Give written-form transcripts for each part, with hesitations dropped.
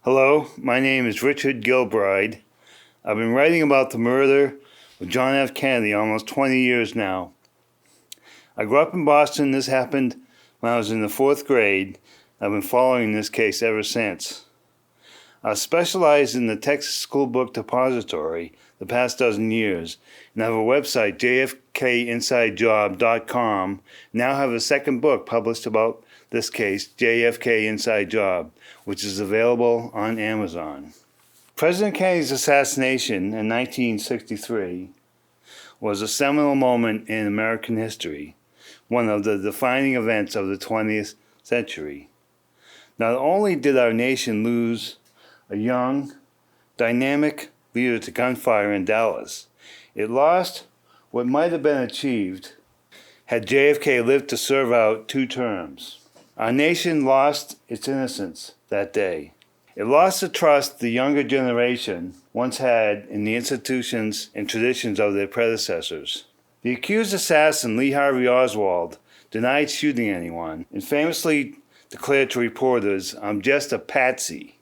Hello, my name is Richard Gilbride. I've been writing about the murder of John F. Kennedy almost 20 years now. I grew up in Boston. This happened when I was in the 4th grade. I've been following this case ever since. I specialized in the Texas School Book Depository the past dozen years, and I have a website, JFK Now have a second book published about this case, JFK Inside Job, which is available on Amazon. President Kennedy's assassination in 1963 was a seminal moment in American history, one of the defining events of the 20th century. Not only did our nation lose a young, dynamic leader to gunfire in Dallas, it lost what might have been achieved had JFK lived to serve out 2 terms. Our nation lost its innocence that day. It lost the trust the younger generation once had in the institutions and traditions of their predecessors. The accused assassin, Lee Harvey Oswald, denied shooting anyone and famously declared to reporters, "I'm just a patsy."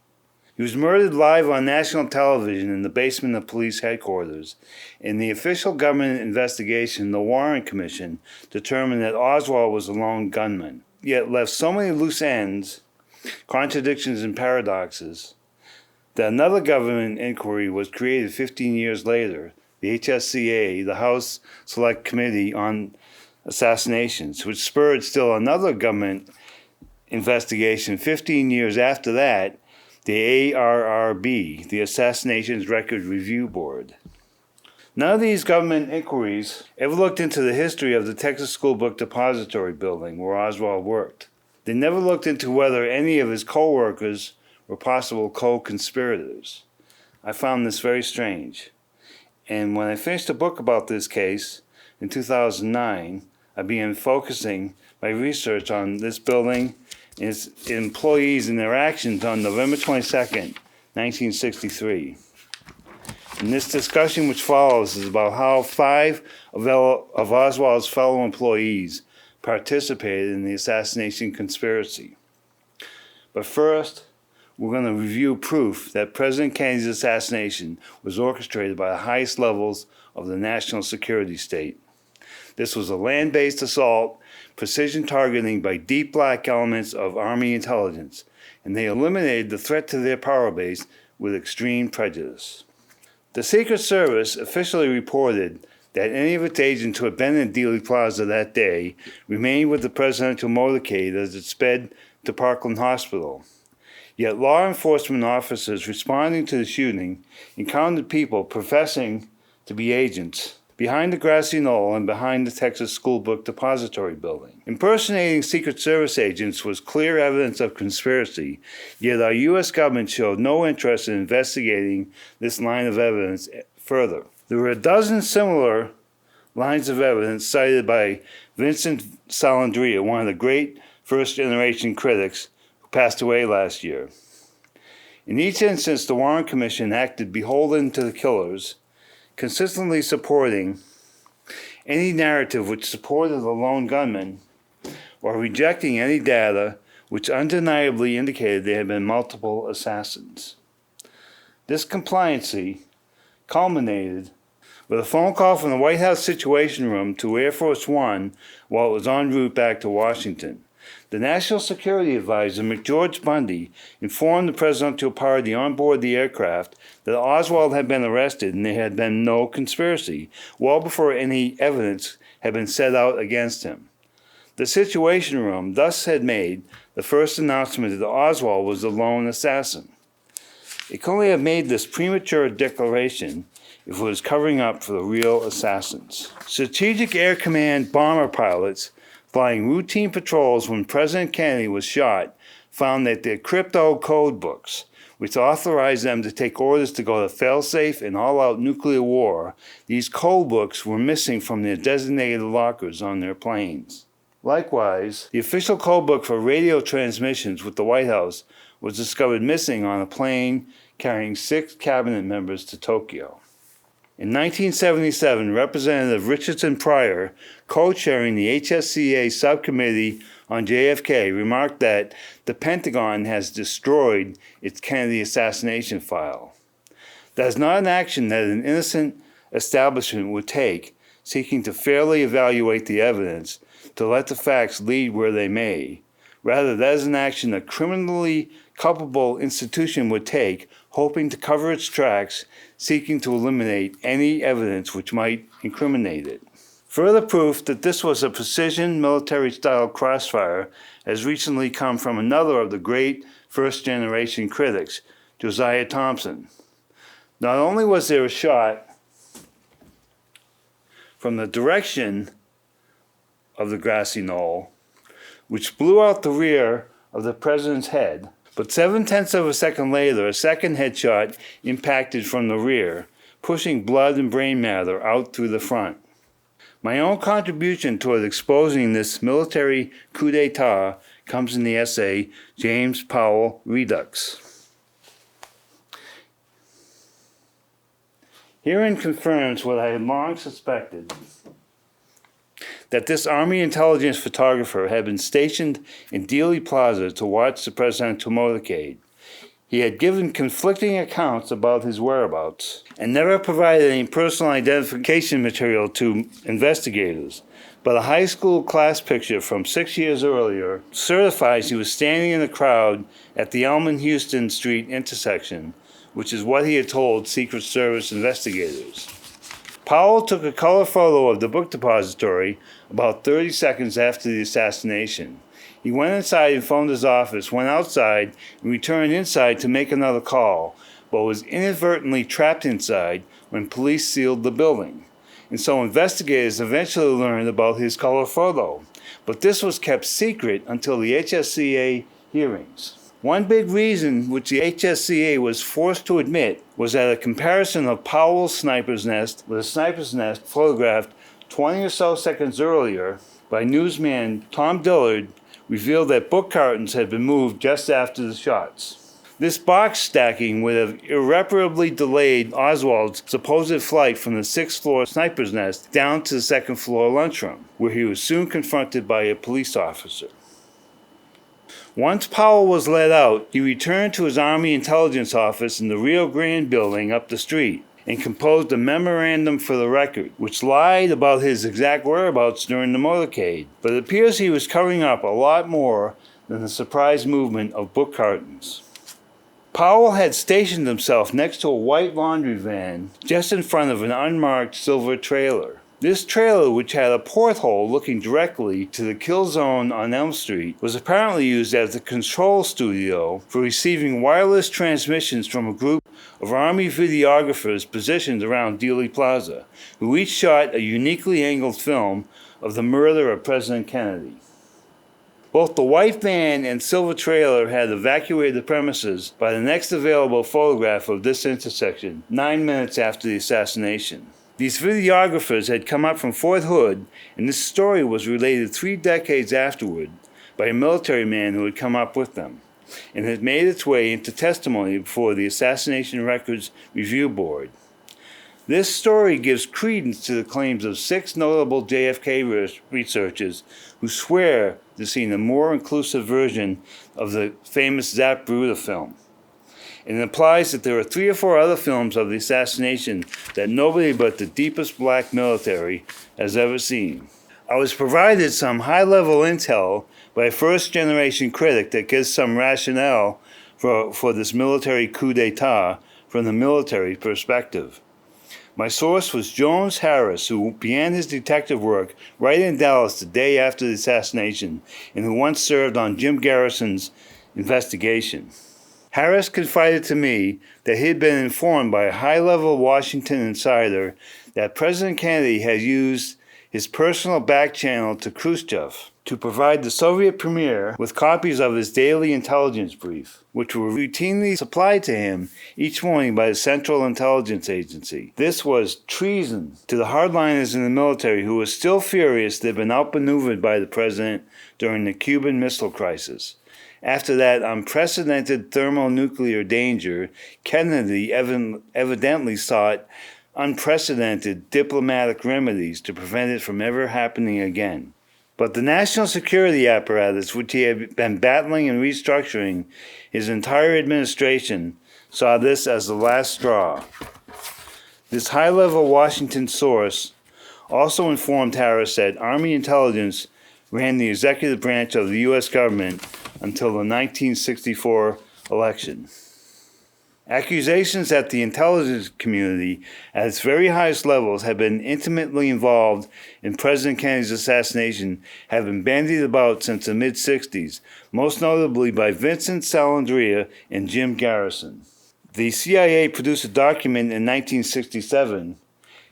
He was murdered live on national television in the basement of police headquarters. In the official government investigation, the Warren Commission determined that Oswald was a lone gunman, yet left so many loose ends, contradictions and paradoxes, that another government inquiry was created 15 years later, the HSCA, the House Select Committee on Assassinations, which spurred still another government investigation 15 years after that, the ARRB, the Assassinations Record Review Board. None of these government inquiries ever looked into the history of the Texas School Book Depository building where Oswald worked. They never looked into whether any of his co-workers were possible co-conspirators. I found this very strange. And when I finished a book about this case in 2009, I began focusing my research on this building and its employees and their actions on November 22nd, 1963. And this discussion which follows is about how 5 of Oswald's fellow employees participated in the assassination conspiracy. But first, we're going to review proof that President Kennedy's assassination was orchestrated by the highest levels of the national security state. This was a land-based assault, precision targeting by deep black elements of Army intelligence, and they eliminated the threat to their power base with extreme prejudice. The Secret Service officially reported that any of its agents who had been in Dealey Plaza that day remained with the presidential motorcade as it sped to Parkland Hospital. Yet law enforcement officers responding to the shooting encountered people professing to be agents behind the grassy knoll and behind the Texas School Book Depository building. Impersonating Secret Service agents was clear evidence of conspiracy, yet our U.S. government showed no interest in investigating this line of evidence further. There were a dozen similar lines of evidence cited by Vincent Salandria, one of the great first-generation critics who passed away last year. In each instance, the Warren Commission acted beholden to the killers, consistently supporting any narrative which supported the lone gunman or rejecting any data which undeniably indicated there had been multiple assassins. This compliancy culminated with a phone call from the White House Situation Room to Air Force One while it was en route back to Washington. The National Security Advisor, McGeorge Bundy, informed the presidential party on board the aircraft that Oswald had been arrested and there had been no conspiracy, well before any evidence had been set out against him. The Situation Room thus had made the first announcement that Oswald was the lone assassin. It could only have made this premature declaration if it was covering up for the real assassins. Strategic Air Command bomber pilots flying routine patrols when President Kennedy was shot found that their crypto code books, which authorized them to take orders to go to fail-safe and all-out nuclear war, these code books were missing from their designated lockers on their planes. Likewise, the official code book for radio transmissions with the White House was discovered missing on a plane carrying 6 cabinet members to Tokyo. In 1977, Representative Richardson Pryor, co-chairing the HSCA subcommittee on JFK, remarked that the Pentagon has destroyed its Kennedy assassination file. That is not an action that an innocent establishment would take, seeking to fairly evaluate the evidence, to let the facts lead where they may. Rather, that is an action a criminally culpable institution would take, hoping to cover its tracks, seeking to eliminate any evidence which might incriminate it. Further proof that this was a precision military-style crossfire has recently come from another of the great first-generation critics, Josiah Thompson. Not only was there a shot from the direction of the grassy knoll, which blew out the rear of the president's head, but 0.7 of a second later, a second headshot impacted from the rear, pushing blood and brain matter out through the front. My own contribution toward exposing this military coup d'etat comes in the essay James Powell Redux. Herein confirms what I had long suspected, that this Army intelligence photographer had been stationed in Dealey Plaza to watch the presidential motorcade. He had given conflicting accounts about his whereabouts and never provided any personal identification material to investigators, but a high school class picture from 6 years earlier certifies he was standing in the crowd at the Elm and Houston Street intersection, which is what he had told Secret Service investigators. Powell took a color photo of the book depository about 30 seconds after the assassination. He went inside and phoned his office, went outside, and returned inside to make another call, but was inadvertently trapped inside when police sealed the building. And so investigators eventually learned about his color photo. But this was kept secret until the HSCA hearings. One big reason which the HSCA was forced to admit was that a comparison of Powell's sniper's nest with a sniper's nest photographed 20 or so seconds earlier by newsman Tom Dillard revealed that book cartons had been moved just after the shots. This box stacking would have irreparably delayed Oswald's supposed flight from the 6th floor sniper's nest down to the 2nd floor lunchroom, where he was soon confronted by a police officer. Once Powell was let out, he returned to his Army intelligence office in the Rio Grande building up the street and composed a memorandum for the record, which lied about his exact whereabouts during the motorcade. But it appears he was covering up a lot more than the surprise movement of book cartons. Powell had stationed himself next to a white laundry van just in front of an unmarked silver trailer. This trailer, which had a porthole looking directly to the kill zone on Elm Street, was apparently used as the control studio for receiving wireless transmissions from a group of Army videographers positioned around Dealey Plaza, who each shot a uniquely angled film of the murder of President Kennedy. Both the white van and silver trailer had evacuated the premises by the next available photograph of this intersection, 9 minutes after the assassination. These videographers had come up from Fort Hood, and this story was related 3 decades afterward by a military man who had come up with them, and had made its way into testimony before the Assassination Records Review Board. This story gives credence to the claims of 6 notable JFK researchers who swear to seeing a more inclusive version of the famous Zapruder film. And it implies that there are 3 or 4 other films of the assassination that nobody but the deepest black military has ever seen. I was provided some high-level intel by a first-generation critic that gives some rationale for this military coup d'etat from the military perspective. My source was Jones Harris, who began his detective work right in Dallas the day after the assassination, and who once served on Jim Garrison's investigation. Harris confided to me that he had been informed by a high-level Washington insider that President Kennedy had used his personal back channel to Khrushchev to provide the Soviet premier with copies of his daily intelligence brief, which were routinely supplied to him each morning by the Central Intelligence Agency. This was treason to the hardliners in the military, who were still furious they'd been outmaneuvered by the president during the Cuban Missile Crisis. After that unprecedented thermonuclear danger, Kennedy evidently sought unprecedented diplomatic remedies to prevent it from ever happening again. But the national security apparatus, which he had been battling and restructuring his entire administration, saw this as the last straw. This high-level Washington source also informed Harris that Army intelligence ran the executive branch of the U.S. government until the 1964 election. Accusations that the intelligence community, at its very highest levels, had been intimately involved in President Kennedy's assassination have been bandied about since the mid-60s, most notably by Vincent Salandria and Jim Garrison. The CIA produced a document in 1967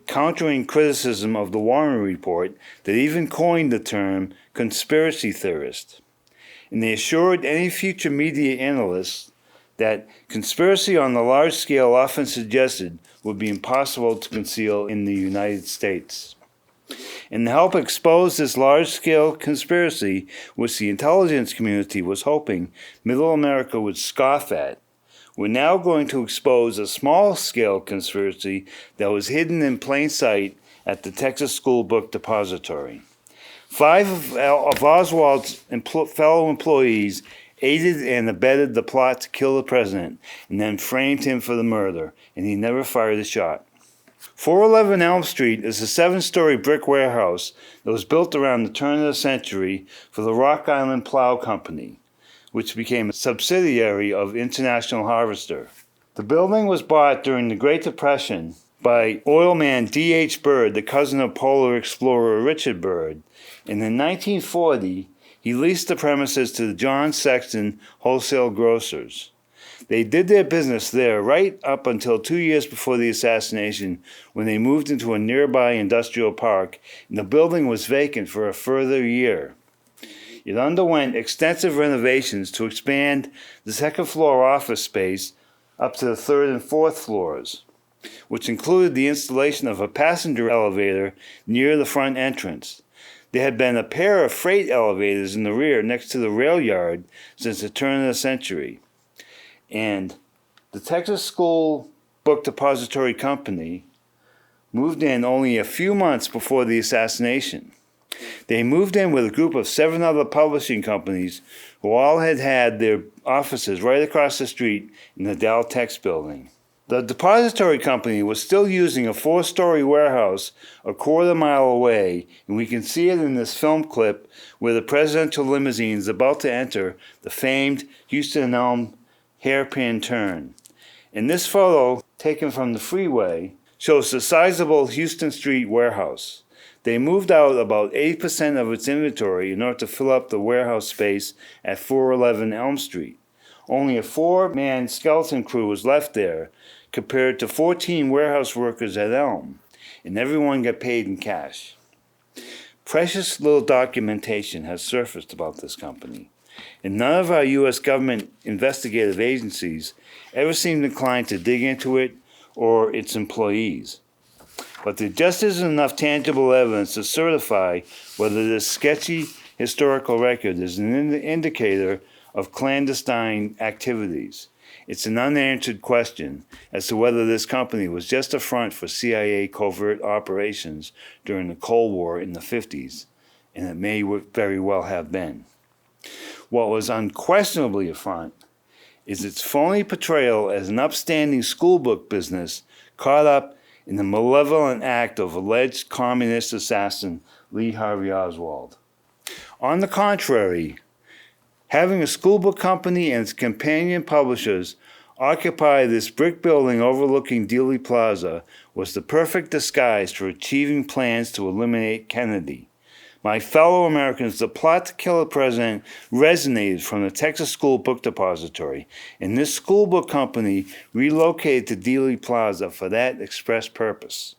countering criticism of the Warren Report that even coined the term conspiracy theorist. And they assured any future media analysts that conspiracy on the large scale often suggested would be impossible to conceal in the United States. And to help expose this large-scale conspiracy, which the intelligence community was hoping Middle America would scoff at, we're now going to expose a small-scale conspiracy that was hidden in plain sight at the Texas School Book Depository. 5 of Oswald's fellow employees aided and abetted the plot to kill the president, and then framed him for the murder, and he never fired a shot. 411 Elm Street is a 7-story brick warehouse that was built around the turn of the century for the Rock Island Plow Company, which became a subsidiary of International Harvester. The building was bought during the Great Depression by oilman D.H. Byrd, the cousin of polar explorer Richard Byrd, and in 1940, he leased the premises to the John Sexton Wholesale Grocers. They did their business there right up until 2 years before the assassination, when they moved into a nearby industrial park, and the building was vacant for a further year. It underwent extensive renovations to expand the second-floor office space up to the 3rd and 4th floors, which included the installation of a passenger elevator near the front entrance. There had been a pair of freight elevators in the rear next to the rail yard since the turn of the century. And the Texas School Book Depository Company moved in only a few months before the assassination. They moved in with a group of 7 other publishing companies who all had their offices right across the street in the Dow Tex building. The depository company was still using a 4-story warehouse a quarter mile away, and we can see it in this film clip where the presidential limousine is about to enter the famed Houston Elm hairpin turn. And this photo, taken from the freeway, shows the sizable Houston Street warehouse. They moved out about 80% of its inventory in order to fill up the warehouse space at 411 Elm Street. Only a 4-man skeleton crew was left there, compared to 14 warehouse workers at Elm, and everyone got paid in cash. Precious little documentation has surfaced about this company, and none of our U.S. government investigative agencies ever seemed inclined to dig into it or its employees. But there just isn't enough tangible evidence to certify whether this sketchy historical record is an indicator of clandestine activities. It's an unanswered question as to whether this company was just a front for CIA covert operations during the Cold War in the 50s, and it may very well have been. What was unquestionably a front is its phony portrayal as an upstanding school book business caught up in the malevolent act of alleged communist assassin Lee Harvey Oswald. On the contrary, having a school book company and its companion publishers occupy this brick building overlooking Dealey Plaza was the perfect disguise for achieving plans to eliminate Kennedy. My fellow Americans, the plot to kill the president resonated from the Texas School Book Depository, and this school book company relocated to Dealey Plaza for that express purpose.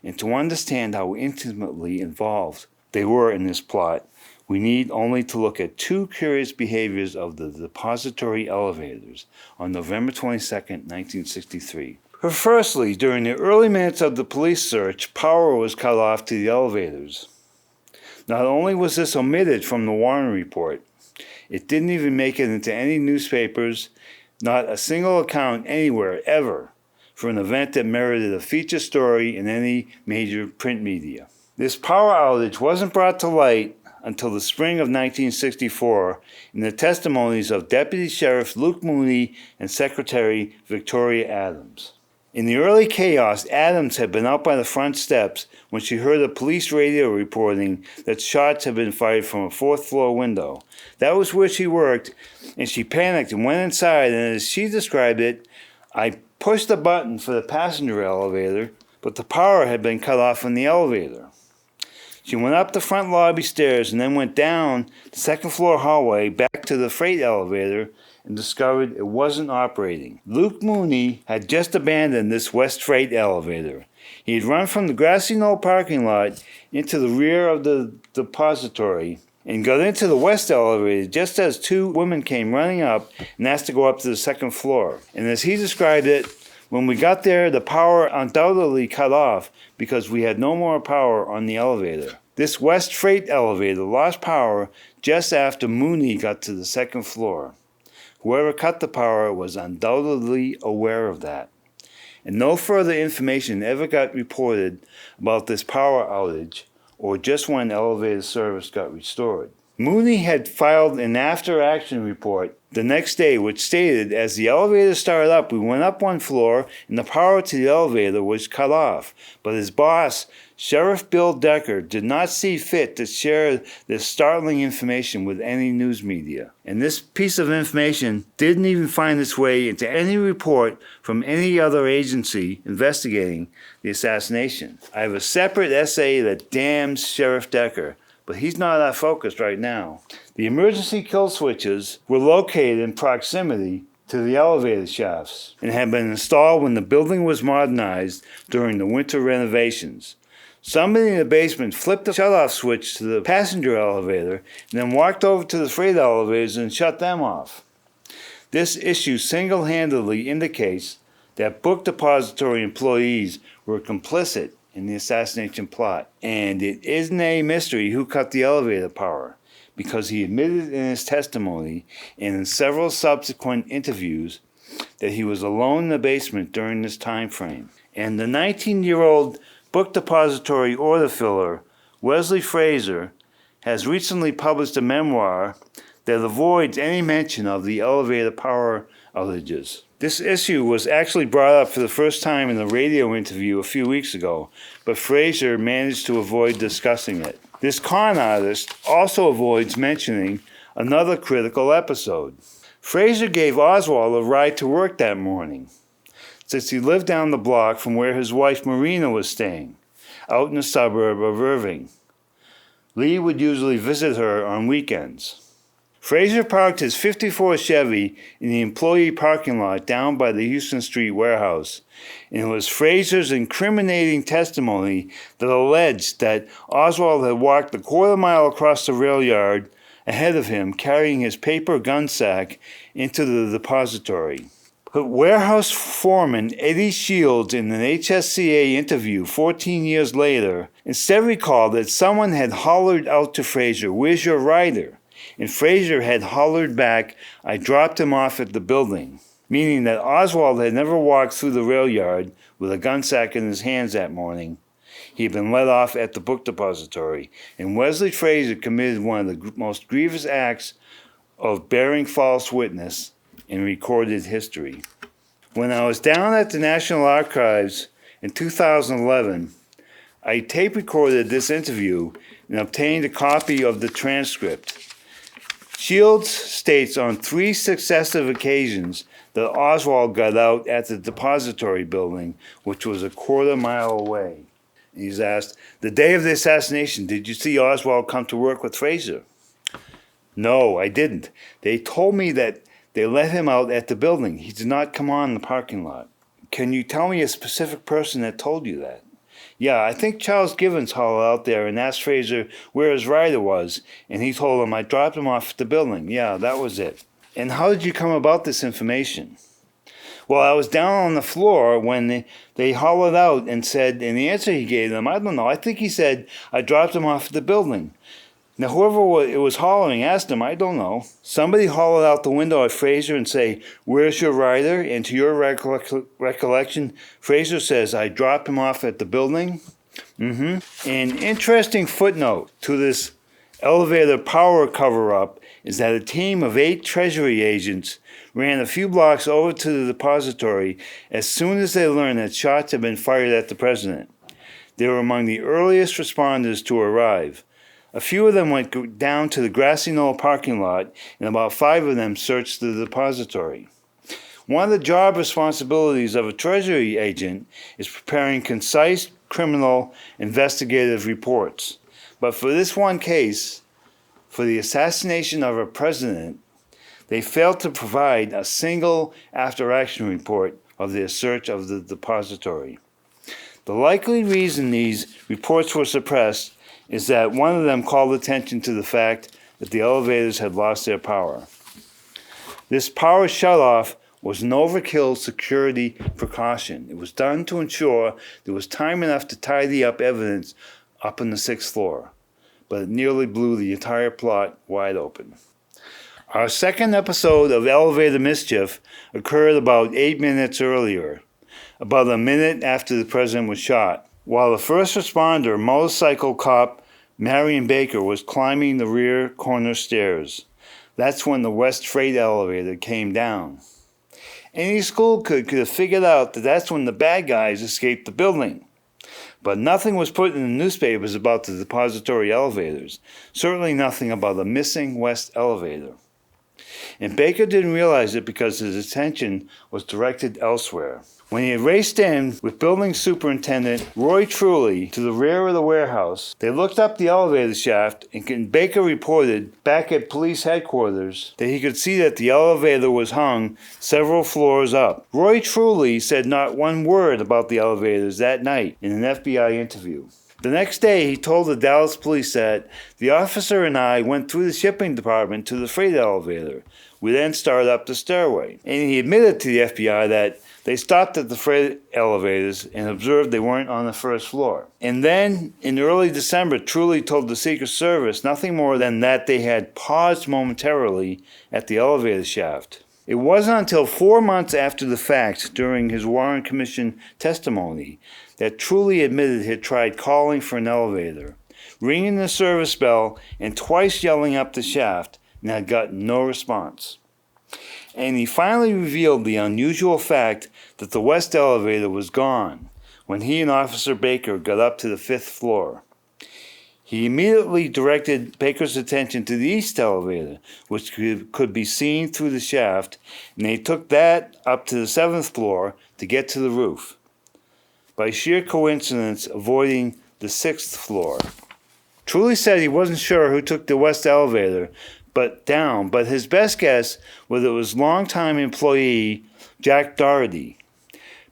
And to understand how intimately involved they were in this plot, we need only to look at 2 curious behaviors of the depository elevators on November 22, 1963. Firstly, during the early minutes of the police search, power was cut off to the elevators. Not only was this omitted from the Warren Report, it didn't even make it into any newspapers, not a single account anywhere ever for an event that merited a feature story in any major print media. This power outage wasn't brought to light until the spring of 1964 in the testimonies of Deputy Sheriff Luke Mooney and Secretary Victoria Adams. In the early chaos, Adams had been out by the front steps when she heard a police radio reporting that shots had been fired from a fourth-floor window. That was where she worked, and she panicked and went inside, and as she described it, I pushed the button for the passenger elevator, but the power had been cut off in the elevator. She went up the front lobby stairs and then went down the second-floor hallway back to the freight elevator and discovered it wasn't operating. Luke Mooney had just abandoned this West Freight elevator. He had run from the grassy knoll parking lot into the rear of the depository and got into the West elevator just as two women came running up and asked to go up to the second floor. And as he described it, when we got there, the power undoubtedly cut off because we had no more power on the elevator. This West Freight elevator lost power just after Mooney got to the second floor. Whoever cut the power was undoubtedly aware of that. And no further information ever got reported about this power outage or just when elevator service got restored. Mooney had filed an after-action report the next day which stated, as the elevator started up, we went up one floor and the power to the elevator was cut off. But his boss, Sheriff Bill Decker, did not see fit to share this startling information with any news media. And this piece of information didn't even find its way into any report from any other agency investigating the assassination. I have a separate essay that damns Sheriff Decker, but he's not our focus right now. The emergency kill switches were located in proximity to the elevator shafts and had been installed when the building was modernized during the winter renovations. Somebody in the basement flipped the shutoff switch to the passenger elevator and then walked over to the freight elevators and shut them off. This issue single-handedly indicates that book depository employees were complicit in the assassination plot, and it isn't a mystery who cut the elevator power, because he admitted in his testimony and in several subsequent interviews that he was alone in the basement during this time frame. And the 19-year-old book depository order filler, Wesley Fraser, has recently published a memoir that avoids any mention of the elevator power outages. This issue was actually brought up for the first time in a radio interview a few weeks ago, but Fraser managed to avoid discussing it. This con artist also avoids mentioning another critical episode. Fraser gave Oswald a ride to work that morning, since he lived down the block from where his wife Marina was staying, out in the suburb of Irving. Lee would usually visit her on weekends. Fraser parked his '54 Chevy in the employee parking lot down by the Houston Street warehouse, and it was Fraser's incriminating testimony that alleged that Oswald had walked a quarter mile across the rail yard ahead of him, carrying his paper gun sack into the depository. But warehouse foreman Eddie Shields, in an HSCA interview 14 years later, instead recalled that someone had hollered out to Fraser, "Where's your rider?" And Fraser had hollered back, "I dropped him off at the building," meaning that Oswald had never walked through the rail yard with a gun sack in his hands that morning. He had been let off at the book depository, and Wesley Fraser committed one of the most grievous acts of bearing false witness in recorded history. When I was down at the National Archives in 2011, I tape recorded this interview and obtained a copy of the transcript. Shields states on 3 successive occasions that Oswald got out at the depository building, which was a quarter mile away. He's asked, "The day of the assassination, did you see Oswald come to work with Fraser?" "No, I didn't. They told me that they let him out at the building. He did not come on in the parking lot." "Can you tell me a specific person that told you that?" "Yeah, I think Charles Givens hauled out there and asked Fraser where his rider was, and he told him I dropped him off at the building. Yeah, that was it." "And how did you come about this information?" "Well, I was down on the floor when they hollered out and said," and the answer he gave them, I don't know, I think he said, "I dropped him off at the building." Now, whoever it was hollering asked him, I don't know. Somebody hollered out the window at Fraser and say, "Where's your rider?" And to your recollection, Fraser says, "I dropped him off at the building." An interesting footnote to this elevator power cover-up is that a team of 8 Treasury agents ran a few blocks over to the depository as soon as they learned that shots had been fired at the president. They were among the earliest responders to arrive. A few of them went down to the grassy knoll parking lot, and about 5 of them searched the depository. One of the job responsibilities of a Treasury agent is preparing concise criminal investigative reports. But for this one case, for the assassination of a president, they failed to provide a single after-action report of their search of the depository. The likely reason these reports were suppressed is that one of them called attention to the fact that the elevators had lost their power. This power shutoff was an overkill security precaution. It was done to ensure there was time enough to tidy up evidence up on the 6th floor, but it nearly blew the entire plot wide open. Our second episode of Elevator Mischief occurred about 8 minutes earlier, about a minute after the president was shot. While the first responder, motorcycle cop Marion Baker, was climbing the rear corner stairs. That's when the West Freight elevator came down. Any school could have figured out that that's when the bad guys escaped the building. But nothing was put in the newspapers about the depository elevators, certainly nothing about the missing West elevator. And Baker didn't realize it because his attention was directed elsewhere. When he had raced in with Building Superintendent Roy Truly to the rear of the warehouse, they looked up the elevator shaft, and Baker reported back at police headquarters that he could see that the elevator was hung several floors up. Roy Truly said not one word about the elevators that night in an FBI interview. The next day, he told the Dallas police that the officer and I went through the shipping department to the freight elevator. We then started up the stairway. And he admitted to the FBI that they stopped at the freight elevators and observed they weren't on the first floor. And then, in early December, Truly told the Secret Service nothing more than that they had paused momentarily at the elevator shaft. It wasn't until 4 months after the fact, during his Warren Commission testimony, that Truly admitted he had tried calling for an elevator, ringing the service bell, and twice yelling up the shaft, and had gotten no response. And he finally revealed the unusual fact that the West elevator was gone when he and Officer Baker got up to the 5th floor. He immediately directed Baker's attention to the East elevator, which could be seen through the shaft, and they took that up to the 7th floor to get to the roof, by sheer coincidence avoiding the 6th floor. Truly said he wasn't sure who took the West elevator but his best guess was it was longtime employee Jack Doherty.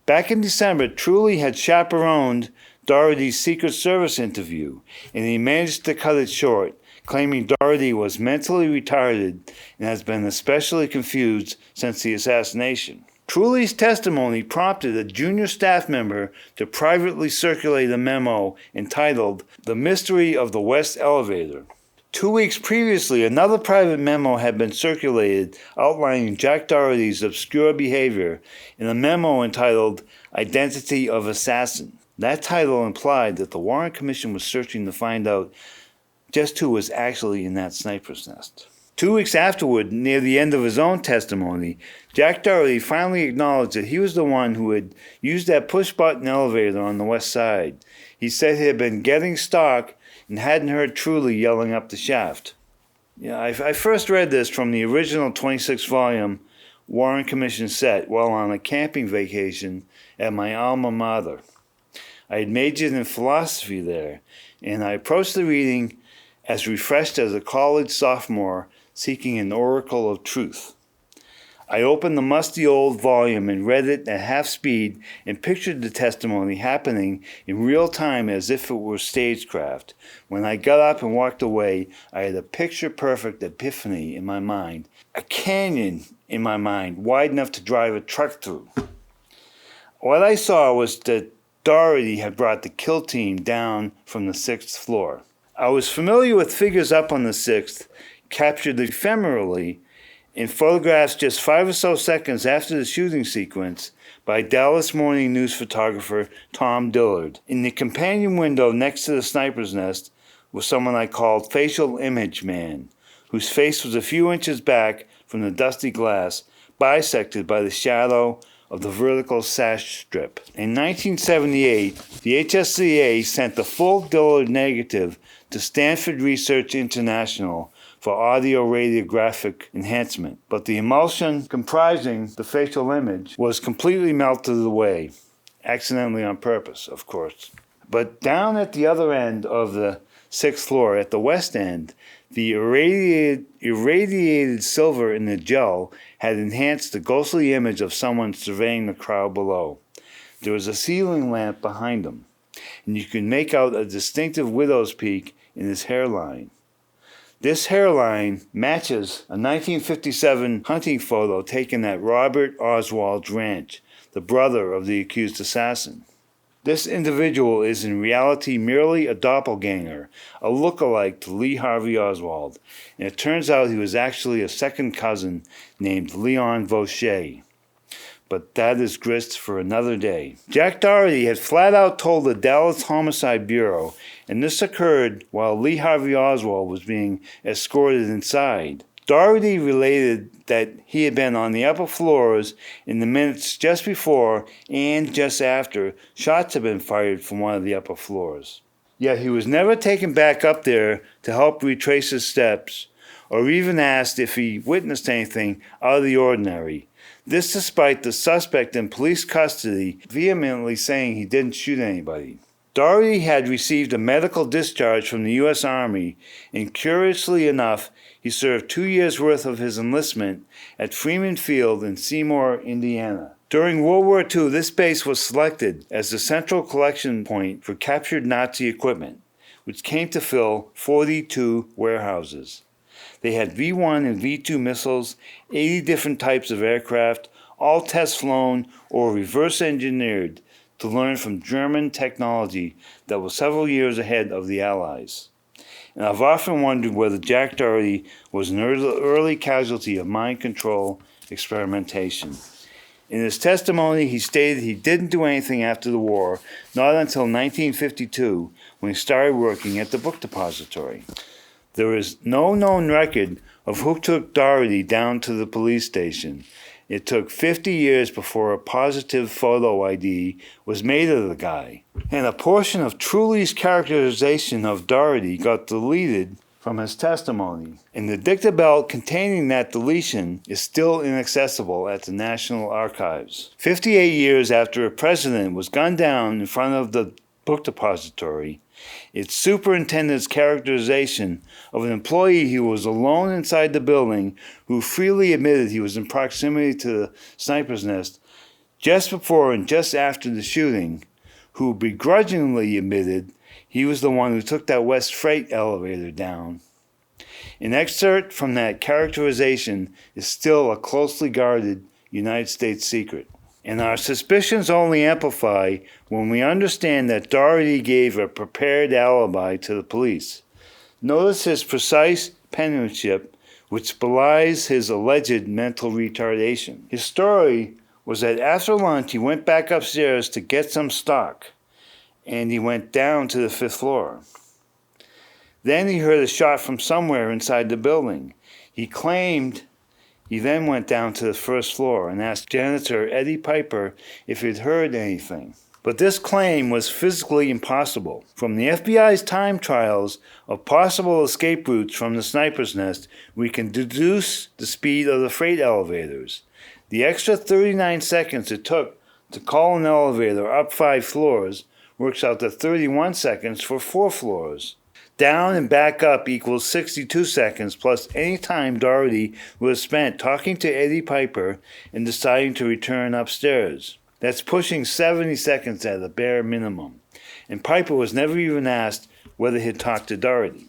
Back in December, Truly had chaperoned Doherty's Secret Service interview, and he managed to cut it short, claiming Doherty was mentally retarded and has been especially confused since the assassination. Truly's testimony prompted a junior staff member to privately circulate a memo entitled "The Mystery of the West Elevator." 2 weeks previously, another private memo had been circulated outlining Jack Doherty's obscure behavior in a memo entitled "Identity of Assassin." That title implied that the Warren Commission was searching to find out just who was actually in that sniper's nest. 2 weeks afterward, near the end of his own testimony, Jack Doherty finally acknowledged that he was the one who had used that push-button elevator on the west side. He said he had been getting stock and hadn't heard Truly yelling up the shaft. I first read this from the original 26-volume Warren Commission set while on a camping vacation at my alma mater. I had majored in philosophy there, and I approached the reading as refreshed as a college sophomore seeking an oracle of truth. I opened the musty old volume and read it at half speed and pictured the testimony happening in real time as if it were stagecraft. When I got up and walked away, I had a picture-perfect epiphany in my mind, a canyon in my mind wide enough to drive a truck through. What I saw was that Doherty had brought the kill team down from the 6th floor. I was familiar with figures up on the 6th, captured ephemerally in photographs just 5 or so seconds after the shooting sequence by Dallas Morning News photographer Tom Dillard. In the companion window next to the sniper's nest was someone I called Facial Image Man, whose face was a few inches back from the dusty glass, bisected by the shadow of the vertical sash strip. In 1978, the HSCA sent the full Dillard negative to Stanford Research International for audio-radiographic enhancement, but the emulsion comprising the facial image was completely melted away, accidentally on purpose, of course. But down at the other end of the 6th floor, at the west end, the irradiated silver in the gel had enhanced the ghostly image of someone surveying the crowd below. There was a ceiling lamp behind him, and you could make out a distinctive widow's peak in his hairline. This hairline matches a 1957 hunting photo taken at Robert Oswald's ranch, the brother of the accused assassin. This individual is in reality merely a doppelganger, a look-alike to Lee Harvey Oswald, and it turns out he was actually a second cousin named Leon Vaucher. But that is grist for another day. Jack Dougherty had flat out told the Dallas Homicide Bureau, and this occurred while Lee Harvey Oswald was being escorted inside. Dougherty related that he had been on the upper floors in the minutes just before and just after shots had been fired from one of the upper floors. Yet he was never taken back up there to help retrace his steps, or even asked if he witnessed anything out of the ordinary. This despite the suspect in police custody vehemently saying he didn't shoot anybody. Dougherty had received a medical discharge from the U.S. Army, and curiously enough, he served 2 years' worth of his enlistment at Freeman Field in Seymour, Indiana. During World War II, this base was selected as the central collection point for captured Nazi equipment, which came to fill 42 warehouses. They had V-1 and V-2 missiles, 80 different types of aircraft, all test-flown or reverse-engineered to learn from German technology that was several years ahead of the Allies. And I've often wondered whether Jack Dougherty was an early casualty of mind control experimentation. In his testimony, he stated he didn't do anything after the war, not until 1952, when he started working at the book depository. There is no known record of who took Dougherty down to the police station. It took 50 years before a positive photo ID was made of the guy. And a portion of Truly's characterization of Dougherty got deleted from his testimony. And the dicta belt containing that deletion is still inaccessible at the National Archives. 58 years after a president was gunned down in front of the book depository, its superintendent's characterization of an employee who was alone inside the building who freely admitted he was in proximity to the sniper's nest just before and just after the shooting, who begrudgingly admitted he was the one who took that West Freight elevator down. An excerpt from that characterization is still a closely guarded United States secret. And our suspicions only amplify when we understand that Dougherty gave a prepared alibi to the police. Notice his precise penmanship, which belies his alleged mental retardation. His story was that after lunch he went back upstairs to get some stock, and he went down to the 5th floor. Then he heard a shot from somewhere inside the building. He claimed he then went down to the 1st floor and asked janitor Eddie Piper if he'd heard anything. But this claim was physically impossible. From the FBI's time trials of possible escape routes from the sniper's nest, we can deduce the speed of the freight elevators. The extra 39 seconds it took to call an elevator up 5 floors works out to 31 seconds for 4 floors. Down and back up equals 62 seconds plus any time Dougherty was spent talking to Eddie Piper and deciding to return upstairs. That's pushing 70 seconds at a bare minimum. And Piper was never even asked whether he'd talked to Dougherty.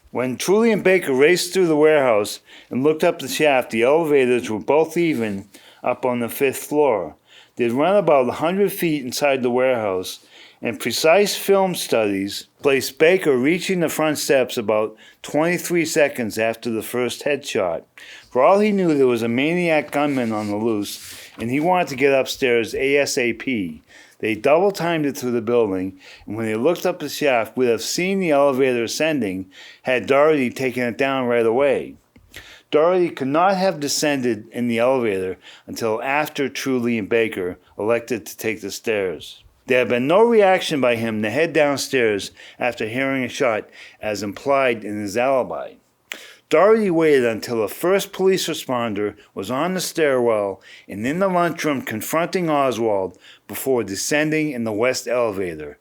When Truly and Baker raced through the warehouse and looked up the shaft, the elevators were both even up on the 5th floor. They'd run about 100 feet inside the warehouse, and precise film studies placed Baker reaching the front steps about 23 seconds after the first headshot. For all he knew, there was a maniac gunman on the loose, and he wanted to get upstairs ASAP. They double-timed it through the building, and when they looked up the shaft, would have seen the elevator ascending had Doherty taken it down right away. Doherty could not have descended in the elevator until after Truly and Baker elected to take the stairs. There had been no reaction by him to head downstairs after hearing a shot, as implied in his alibi. Doherty waited until the first police responder was on the stairwell and in the lunchroom confronting Oswald before descending in the west elevator.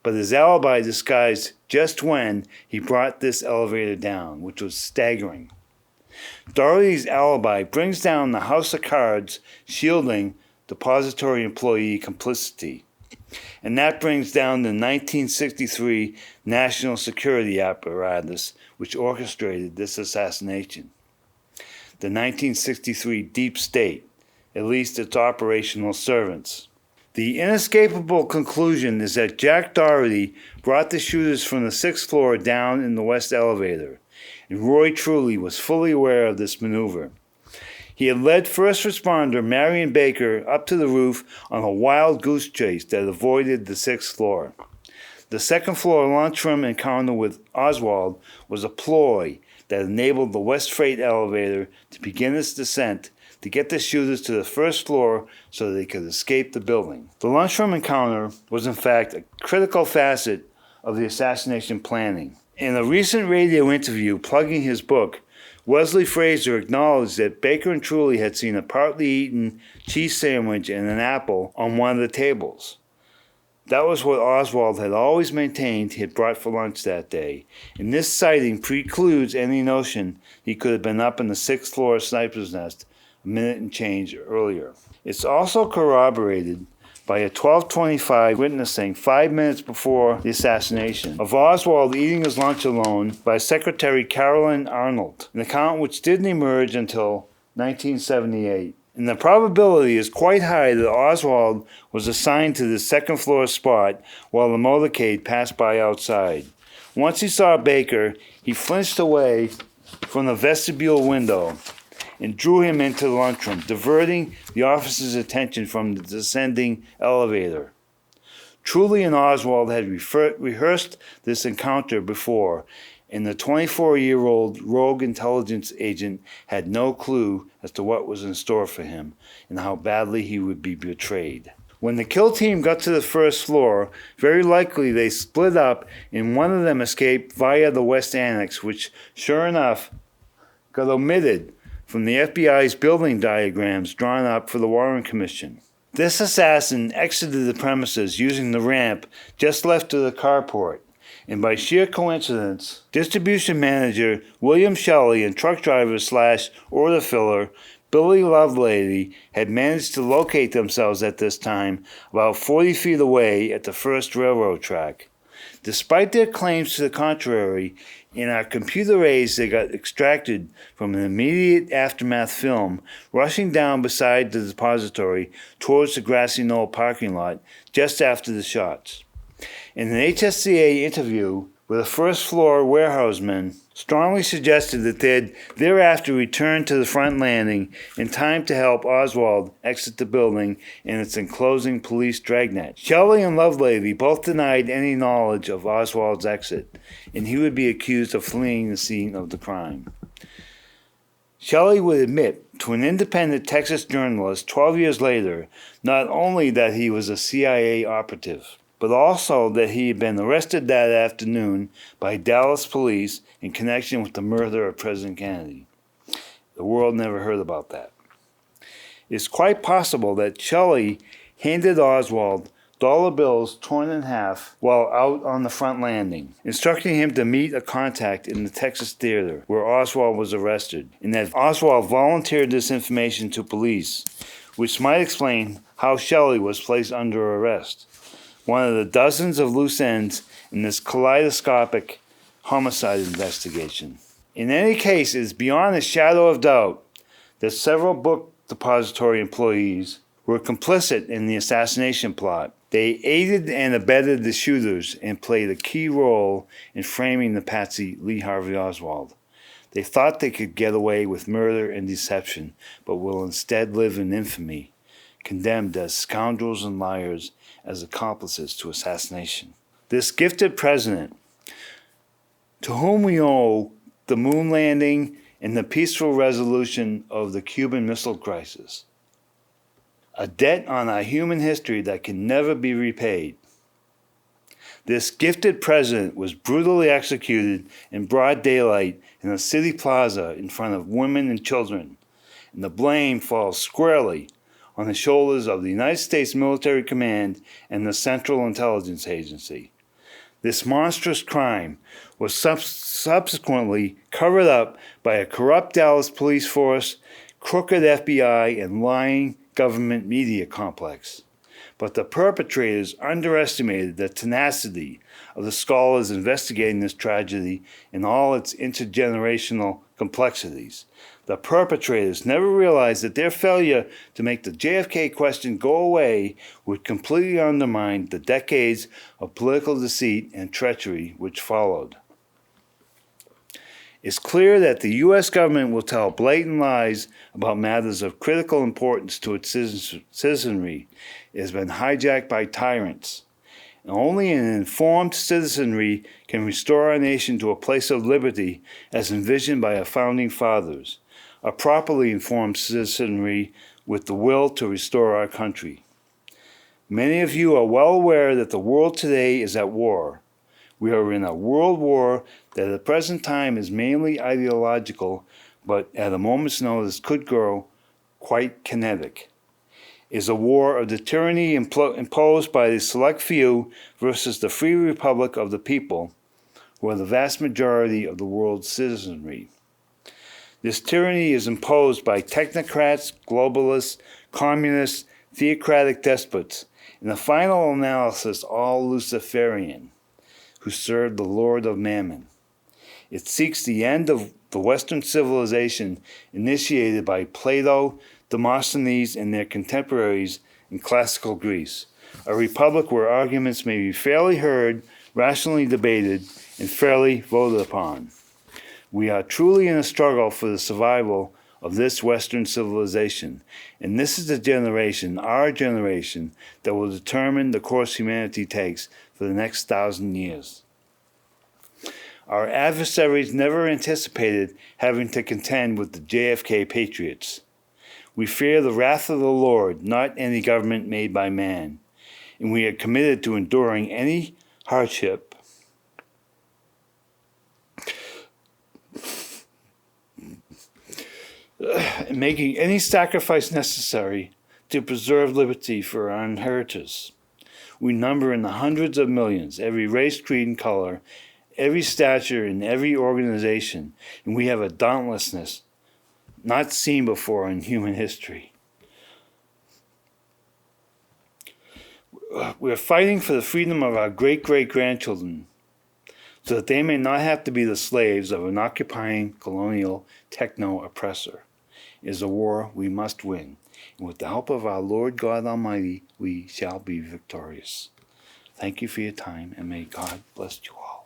But his alibi disguised just when he brought this elevator down, which was staggering. Doherty's alibi brings down the house of cards shielding depository employee complicity. And that brings down the 1963 national security apparatus which orchestrated this assassination. The 1963 deep state, at least its operational servants. The inescapable conclusion is that Jack Doherty brought the shooters from the 6th floor down in the west elevator, and Roy Truly was fully aware of this maneuver. He had led first responder Marion Baker up to the roof on a wild goose chase that avoided the 6th floor. The 2nd floor lunchroom encounter with Oswald was a ploy that enabled the West Freight elevator to begin its descent to get the shooters to the 1st floor so they could escape the building. The lunchroom encounter was in fact a critical facet of the assassination planning. In a recent radio interview plugging his book, Wesley Fraser acknowledged that Baker and Truly had seen a partly eaten cheese sandwich and an apple on one of the tables. That was what Oswald had always maintained he had brought for lunch that day, and this sighting precludes any notion he could have been up in the 6th floor sniper's nest a minute and change earlier. It's also corroborated by a 12:25 witnessing 5 minutes before the assassination of Oswald eating his lunch alone by Secretary Carolyn Arnold, an account which didn't emerge until 1978. And the probability is quite high that Oswald was assigned to the 2nd floor spot while the motorcade passed by outside. Once he saw Baker, he flinched away from the vestibule window and drew him into the lunchroom, diverting the officer's attention from the descending elevator. Truly and Oswald had rehearsed this encounter before, and the 24-year-old rogue intelligence agent had no clue as to what was in store for him and how badly he would be betrayed. When the kill team got to the 1st floor, very likely they split up and one of them escaped via the West Annex, which, sure enough, got omitted from the FBI's building diagrams drawn up for the Warren Commission. This assassin exited the premises using the ramp just left of the carport, and by sheer coincidence, distribution manager William Shelley and truck driver / order filler Billy Lovelady had managed to locate themselves at this time about 40 feet away at the first railroad track. Despite their claims to the contrary, in our computer age they got extracted from an immediate aftermath film, rushing down beside the depository towards the Grassy Knoll parking lot just after the shots. In an HSCA interview with a 1st floor warehouseman, strongly suggested that they'd thereafter return to the front landing in time to help Oswald exit the building in its enclosing police dragnet. Shelley and Lovelady both denied any knowledge of Oswald's exit, and he would be accused of fleeing the scene of the crime. Shelley would admit to an independent Texas journalist 12 years later not only that he was a CIA operative, but also that he had been arrested that afternoon by Dallas police in connection with the murder of President Kennedy. The world never heard about that. It's quite possible that Shelley handed Oswald dollar bills torn in half while out on the front landing, instructing him to meet a contact in the Texas theater where Oswald was arrested, and that Oswald volunteered this information to police, which might explain how Shelley was placed under arrest. One of the dozens of loose ends in this kaleidoscopic homicide investigation. In any case, it is beyond a shadow of doubt that several book depository employees were complicit in the assassination plot. They aided and abetted the shooters and played a key role in framing the patsy Lee Harvey Oswald. They thought they could get away with murder and deception, but will instead live in infamy, condemned as scoundrels and liars, as accomplices to assassination. This gifted president, to whom we owe the moon landing and the peaceful resolution of the Cuban Missile Crisis, a debt on our human history that can never be repaid. This gifted president was brutally executed in broad daylight in a city plaza in front of women and children, and the blame falls squarely on the shoulders of the United States Military Command and the Central Intelligence Agency. This monstrous crime was subsequently covered up by a corrupt Dallas police force, crooked FBI, and lying government media complex. But the perpetrators underestimated the tenacity of the scholars investigating this tragedy in all its intergenerational complexities. The perpetrators never realized that their failure to make the JFK question go away would completely undermine the decades of political deceit and treachery which followed. It's clear that the U.S. government will tell blatant lies about matters of critical importance to its citizenry. It has been hijacked by tyrants. And only an informed citizenry can restore our nation to a place of liberty as envisioned by our founding fathers, a properly informed citizenry with the will to restore our country. Many of you are well aware that the world today is at war. We are in a world war that at the present time is mainly ideological, but at a moment's notice could grow quite kinetic. It is a war of the tyranny imposed by the select few versus the free republic of the people, who are the vast majority of the world's citizenry. This tyranny is imposed by technocrats, globalists, communists, theocratic despots, in the final analysis all Luciferian, who serve the Lord of Mammon. It seeks the end of the Western civilization initiated by Plato, Demosthenes, and their contemporaries in classical Greece, a republic where arguments may be fairly heard, rationally debated, and fairly voted upon. We are truly in a struggle for the survival of this Western civilization, and this is the generation, our generation, that will determine the course humanity takes for the next 1,000 years. Our adversaries never anticipated having to contend with the JFK patriots. We fear the wrath of the Lord, not any government made by man, and we are committed to enduring any hardship and making any sacrifice necessary to preserve liberty for our inheritors. We number in the hundreds of millions, every race, creed, and color, every stature, and every organization, and we have a dauntlessness not seen before in human history. We are fighting for the freedom of our great-great-grandchildren, so that they may not have to be the slaves of an occupying colonial techno-oppressor. It is a war we must win, and with the help of our Lord God Almighty, we shall be victorious. Thank you for your time, and may God bless you all.